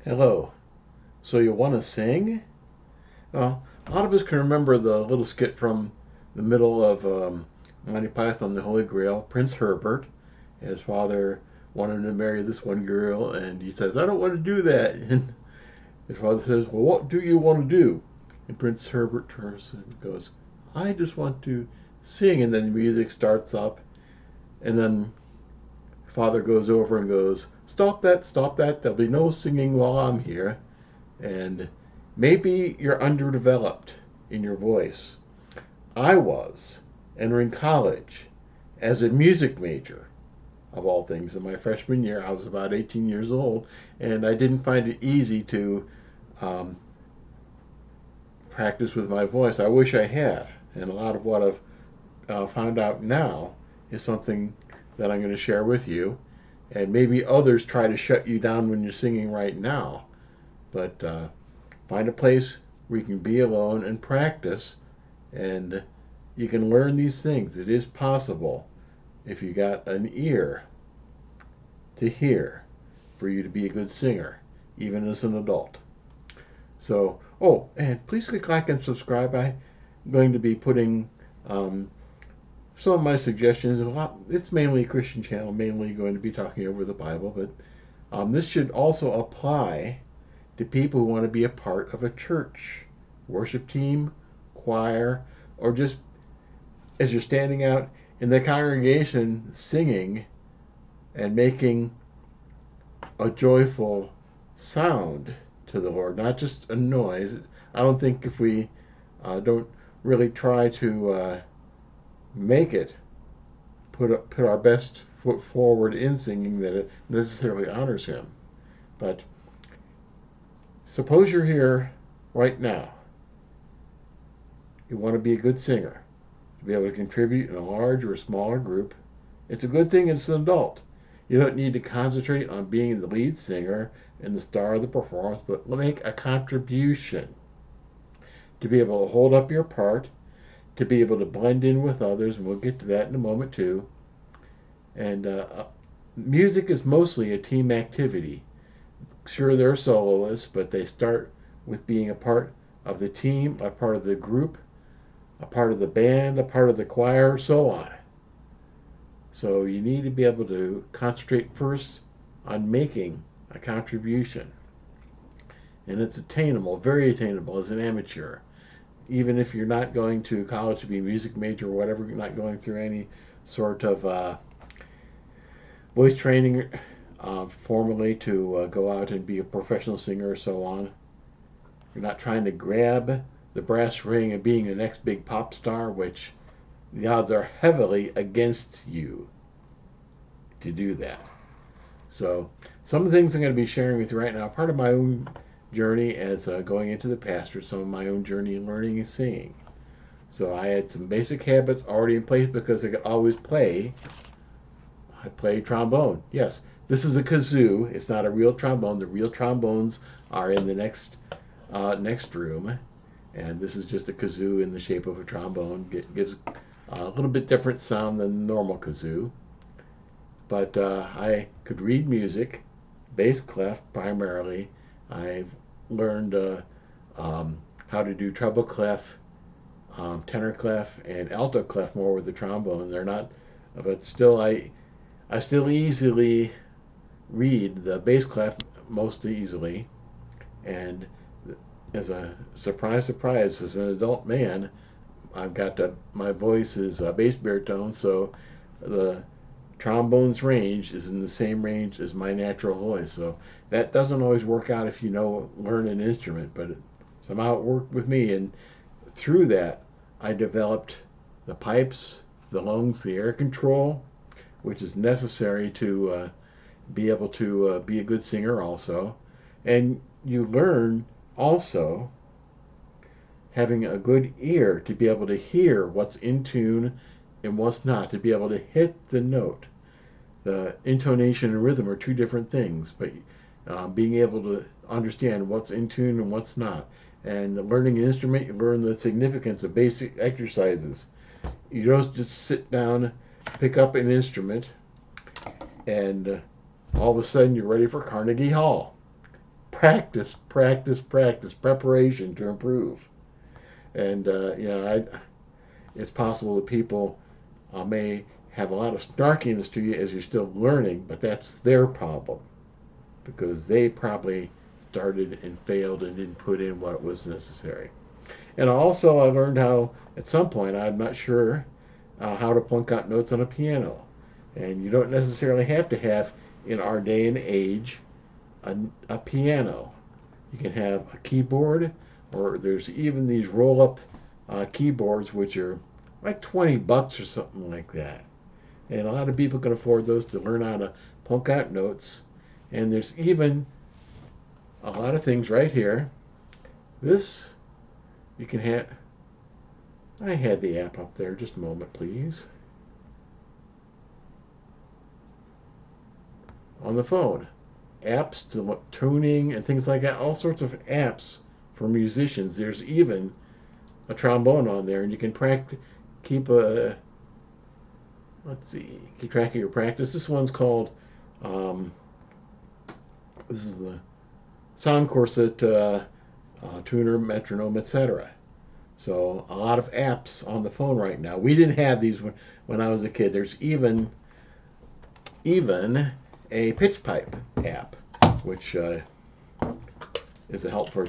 Hello. So you want to sing? Well, a lot of us can remember the little skit from the middle of Monty Python, The Holy Grail. Prince Herbert, his father wanted him to marry this one girl, and he says, "I don't want to do that." And his father says, "Well, what do you want to do?" And Prince Herbert turns and goes, "I just want to sing." And then the music starts up, and then father goes over and goes, "Stop that! Stop that! There'll be no singing while I'm here." And maybe you're underdeveloped in your voice. I was entering college as a music major, of all things. In my freshman year, I was about 18 years old, and I didn't find it easy to um, practice with my voice. I wish I had. And a lot of what I've found out now is something that I'm going to share with you. And maybe others try to shut you down when you're singing right now. But find a place where you can be alone and practice, and you can learn these things. It is possible if you got an ear to hear for you to be a good singer, even as an adult. So, oh, and please click like and subscribe. I'm going to be putting some of my suggestions. It's mainly a Christian channel, mainly going to be talking over the Bible, but this should also apply to people who want to be a part of a church, worship team, choir, or just as you're standing out in the congregation singing and making a joyful sound to the Lord, not just a noise. I don't think if we don't really try to make it, put our best foot forward in singing, that it necessarily honors Him. But suppose you're here right now. You want to be a good singer, to be able to contribute in a large or a smaller group. It's a good thing as an adult. You don't need to concentrate on being the lead singer and the star of the performance, but make a contribution to be able to hold up your part, to be able to blend in with others, and we'll get to that in a moment too. And music is mostly a team activity. Sure, there are soloists, but they start with being a part of the team, a part of the group, a part of the band, a part of the choir, so on. So you need to be able to concentrate first on making a contribution. And it's attainable, very attainable as an amateur. Even if you're not going to college to be a music major or whatever, you're not going through any sort of voice training formally to go out and be a professional singer or so on. You're not trying to grab the brass ring and being the next big pop star, which the odds are heavily against you to do that. So, some of the things I'm going to be sharing with you right now are part of my own journey as going into the pastorate, some of my own journey in learning and singing. So, I had some basic habits already in place because I could always play. I play trombone. Yes, this is a kazoo. It's not a real trombone. The real trombones are in the next room, and this is just a kazoo in the shape of a trombone. It gives a little bit different sound than normal kazoo. But I could read music, bass clef primarily. I've learned how to do treble clef, tenor clef, and alto clef more with the trombone. They're not, but still, I still easily read the bass clef most easily. And as a surprise, surprise, as an adult man, I've got my voice is bass baritone, so the trombone's range is in the same range as my natural voice. So that doesn't always work out if you learn an instrument, but somehow it worked with me. And through that, I developed the pipes, the lungs, the air control, which is necessary to be able to be a good singer also. And you learn also having a good ear to be able to hear what's in tune and what's not, to be able to hit the note. The intonation and rhythm are two different things, but being able to understand what's in tune and what's not. And learning an instrument, you learn the significance of basic exercises. You don't just sit down, pick up an instrument, and all of a sudden you're ready for Carnegie Hall. practice, practice, practice, preparation to improve. And it's possible that people may have a lot of snarkiness to you as you're still learning, but that's their problem because they probably started and failed and didn't put in what was necessary. And also, I learned how, at some point, I'm not sure how to plunk out notes on a piano. And you don't necessarily have to have, in our day and age, a piano. You can have a keyboard, or there's even these roll up keyboards, which are like $20 or something like that. And a lot of people can afford those to learn how to plunk out notes. And there's even a lot of things right here. This, you can have. I had the app up there. Just a moment, please. On the phone. Apps to tuning and things like that. All sorts of apps for musicians. There's even a trombone on there, and you can keep a. Let's see. Keep track of your practice. This one's called. This is the Sound Corset Tuner, Metronome, etc. So a lot of apps on the phone right now. We didn't have these when I was a kid. There's even a pitch pipe app, which is a help for.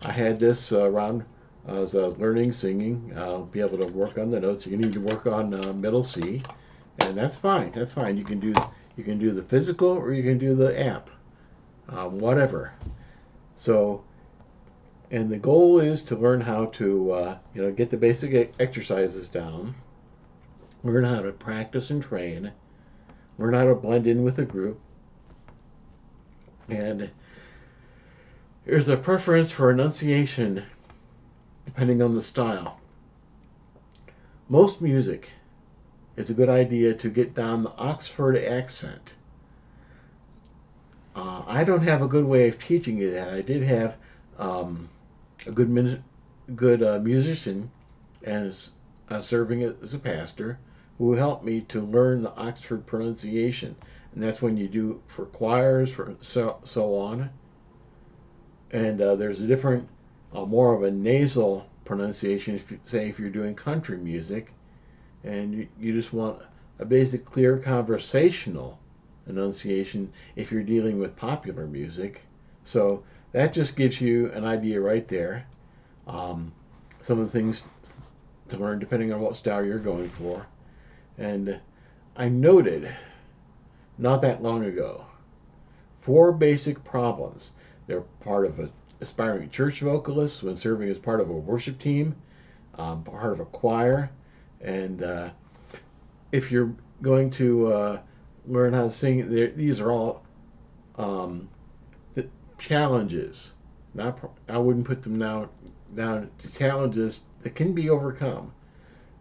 I had this around as I was learning singing. I'll be able to work on the notes. You need to work on middle C, and that's fine. That's fine. You can do the physical or you can do the app, whatever. So. And the goal is to learn how to, get the basic exercises down, learn how to practice and train, learn how to blend in with a group, and there's a preference for enunciation depending on the style. Most music, it's a good idea to get down the Oxford accent. I don't have a good way of teaching you that. I did have a good musician and serving as a pastor who helped me to learn the Oxford pronunciation, and that's when you do for choirs, for so on. And there's a different, more of a nasal pronunciation. If you're doing country music, and you just want a basic, clear conversational enunciation if you're dealing with popular music. So that just gives you an idea right there. Some of the things to learn depending on what style you're going for. And I noted not that long ago 4 basic problems. They're part of an aspiring church vocalist when serving as part of a worship team, part of a choir, and if you're going to learn how to sing, these are all challenges. I wouldn't put them down to challenges that can be overcome.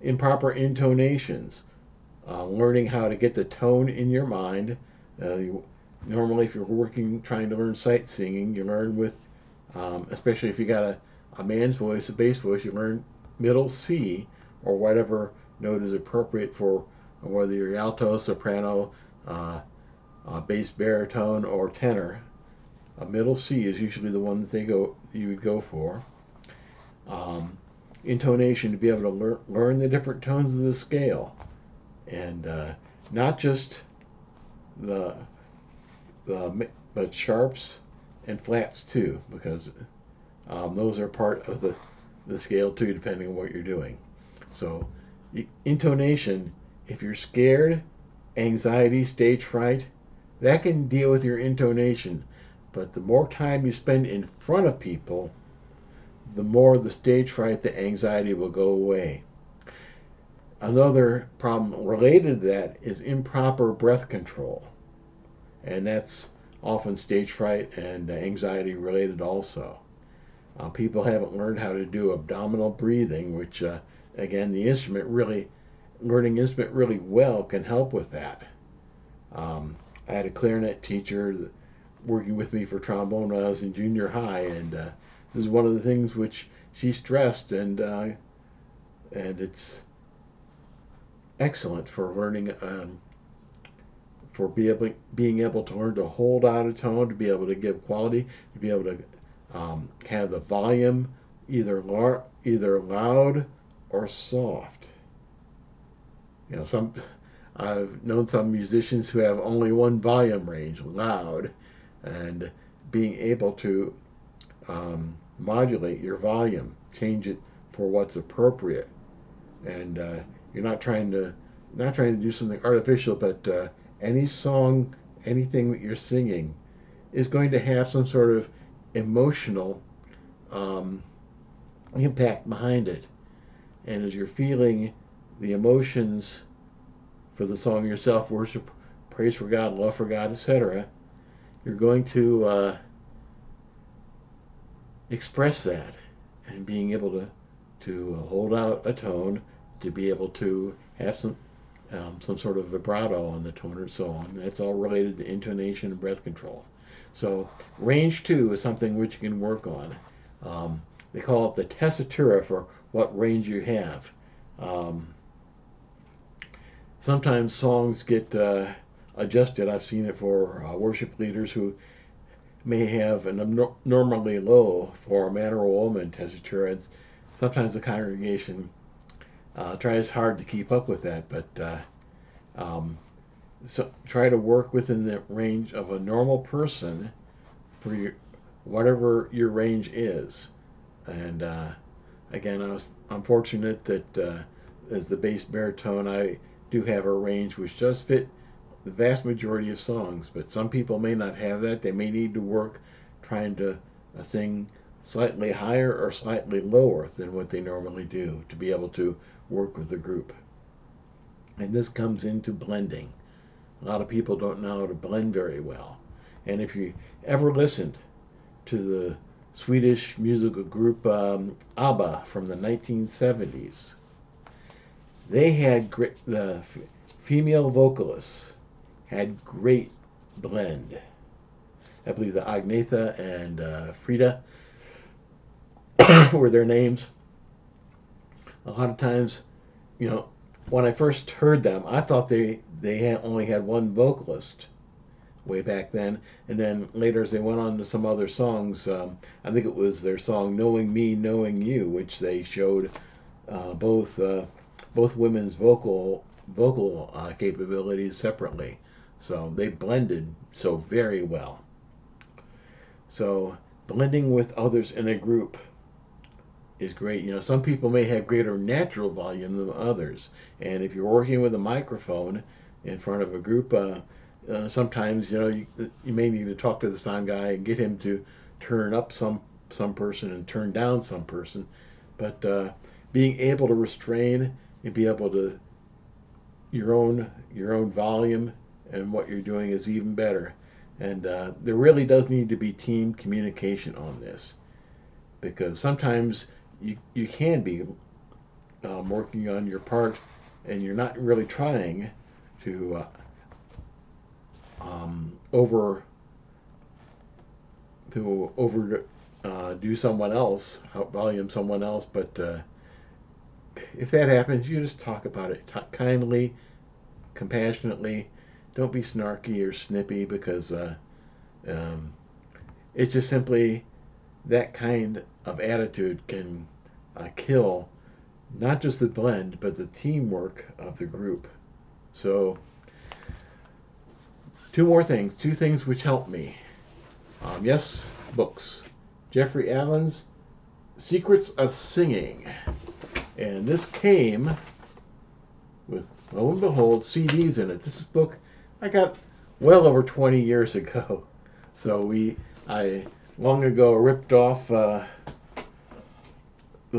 Improper intonations, learning how to get the tone in your mind. Normally, if you're trying to learn sight singing, you learn with, especially if you got a man's voice, a bass voice, you learn middle C or whatever note is appropriate for whether you're alto, soprano, bass, baritone, or tenor. A middle C is usually the one that you would go for. Intonation, to be able to learn the different tones of the scale, and not just but sharps and flats too, because those are part of the scale too, depending on what you're doing. So intonation, if you're scared, anxiety, stage fright, that can deal with your intonation. But the more time you spend in front of people, the more the stage fright, the anxiety will go away. Another problem related to that is improper breath control. And that's often stage fright and anxiety related also. People haven't learned how to do abdominal breathing, which, again, learning instrument really well can help with that. I had a clarinet teacher working with me for trombone when I was in junior high, and this is one of the things which she stressed, and it's excellent for learning for being able to learn to hold out a tone, to be able to give quality, to be able to have the volume either loud or soft. You know, I've known some musicians who have only one volume range, loud, and being able to modulate your volume, change it for what's appropriate, and you're not trying to do something artificial, but any song, anything that you're singing is going to have some sort of emotional um, impact behind it. And as you're feeling the emotions for the song yourself, worship, praise for God, love for God, etc., you're going to express that, and being able to hold out a tone, to be able to have some sort of vibrato on the tone or so on. That's all related to intonation and breath control. So range 2 is something which you can work on. They call it the tessitura for what range you have. Sometimes songs get adjusted. I've seen it for worship leaders who may have an abnormally low for a man or a woman tessitura. And sometimes the congregation tries hard to keep up with that, but so try to work within the range of a normal person for whatever your range is. And again, I'm fortunate that as the bass baritone, I do have a range which does fit the vast majority of songs. But some people may not have that. They may need to work trying to sing slightly higher or slightly lower than what they normally do to be able to work with the group. And this comes into blending. A lot of people don't know how to blend very well. And if you ever listened to the Swedish musical group ABBA from the 1970s, they had the female vocalists had great blend. I believe the Agnetha and Frida were their names. A lot of times, you know, when I first heard them, I thought they only had one vocalist way back then, and then later as they went on to some other songs, I think it was their song "Knowing Me, Knowing You," which they showed both women's vocal capabilities separately. So they blended so very well. So blending with others in a group is great. You know, some people may have greater natural volume than others, and if you're working with a microphone in front of a group, sometimes you may need to talk to the sound guy and get him to turn up some person and turn down some person. But being able to restrain and be able to your own volume and what you're doing is even better. And there really does need to be team communication on this, because sometimes you can be working on your part and you're not really trying to over do someone else, volume someone else. But if that happens, you just talk about it kindly, compassionately. Don't be snarky or snippy, because it's just simply that kind of attitude can kill not just the blend, but the teamwork of the group. So, two things which help me. Yes, books. Jeffrey Allen's Secrets of Singing. And this came with, lo and behold, CDs in it. This is a book I got well over 20 years ago. So I long ago ripped off the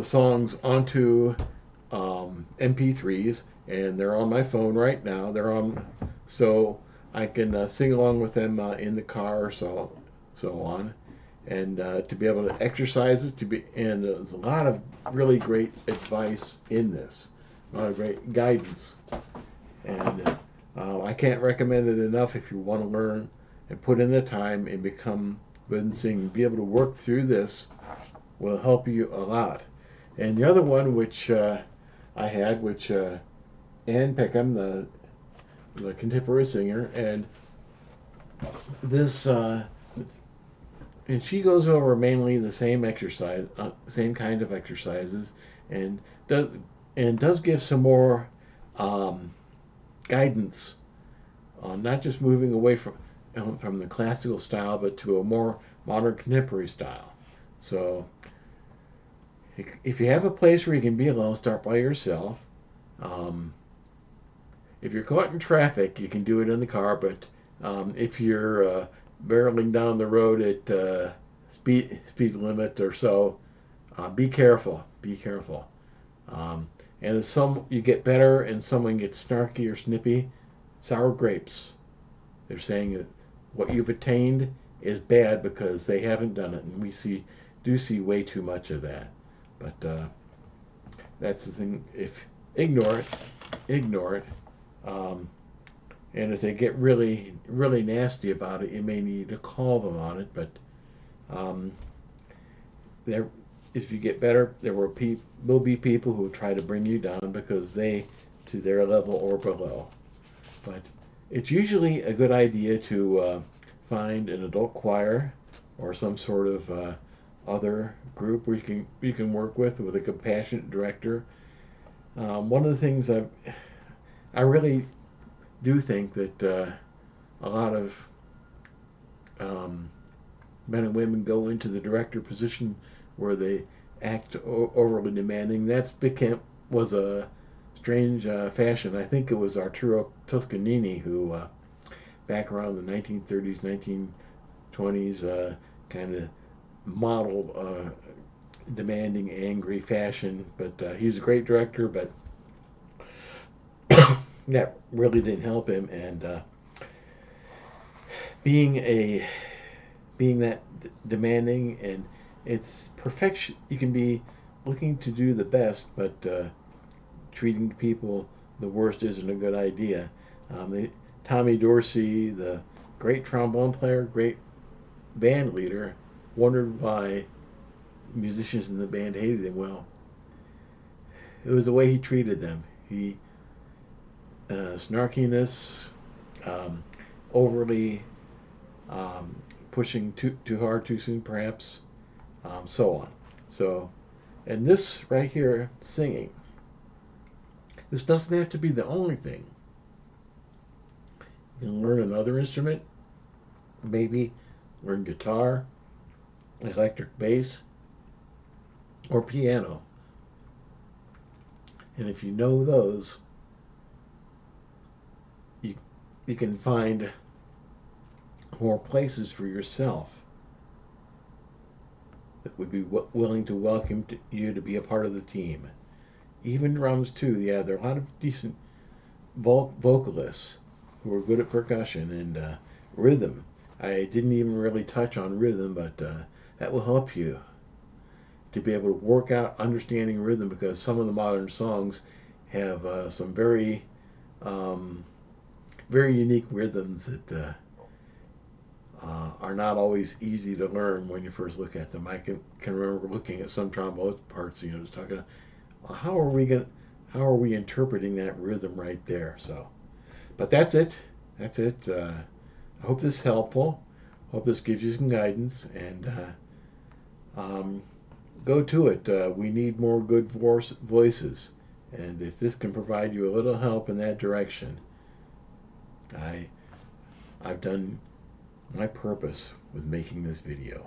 songs onto MP3s, and they're on my phone right now. So I can sing along with them in the car, so on, and to be able to exercise it. And there's a lot of really great advice in this, a lot of great guidance, and I can't recommend it enough. If you want to learn and put in the time and become good in singing, be able to work through this will help you a lot. And the other one which I had, which Ann Peckham, the the contemporary singer, and this and she goes over mainly the same exercise, same kind of exercises, and does does give some more um, guidance on not just moving away from the classical style, but to a more modern contemporary style. So if you have a place where you can be alone, start by yourself. Um, if you're caught in traffic, you can do it in the car, but if you're barreling down the road at speed limit or so, be careful. Be careful. And as some you get better and someone gets snarky or snippy, sour grapes. They're saying that what you've attained is bad because they haven't done it, and we do see way too much of that. But that's the thing. If ignore it, ignore it. Um, and if they get really nasty about it, you may need to call them on it. But um, there, if you get better, will be people who try to bring you down because they to their level or below. But it's usually a good idea to find an adult choir or some sort of other group where you can work with a compassionate director. One of the things I really do think that a lot of um, men and women go into the director position where they act overly demanding. Was a strange fashion. I think it was Arturo Toscanini who, back around the 1930s, 1920s, kind of modeled demanding, angry fashion. But he was a great director, but that really didn't help him. And being a being that demanding, and it's perfection. You can be looking to do the best, but treating people the worst isn't a good idea. Tommy Dorsey, the great trombone player, great band leader, wondered why musicians in the band hated him. Well, it was the way he treated them. He snarkiness, um, overly um, pushing too hard too soon, perhaps, so on. So, and this right here, singing. This doesn't have to be the only thing. You can learn another instrument, maybe learn guitar, electric bass, or piano. And if you know those, you, you can find more places for yourself that would be willing to welcome you to be a part of the team. Even drums, too. Yeah, there are a lot of decent vocalists who are good at percussion and rhythm. I didn't even really touch on rhythm, but that will help you to be able to work out understanding rhythm because some of the modern songs have some um, very unique rhythms that are not always easy to learn when you first look at them. I can remember looking at some trombone parts, just talking, well, how are we interpreting that rhythm right there? So, but that's it. That's it. I hope this is helpful. Hope this gives you some guidance and um, go to it. We need more good voices, and if this can provide you a little help in that direction, I I've done my purpose with making this video.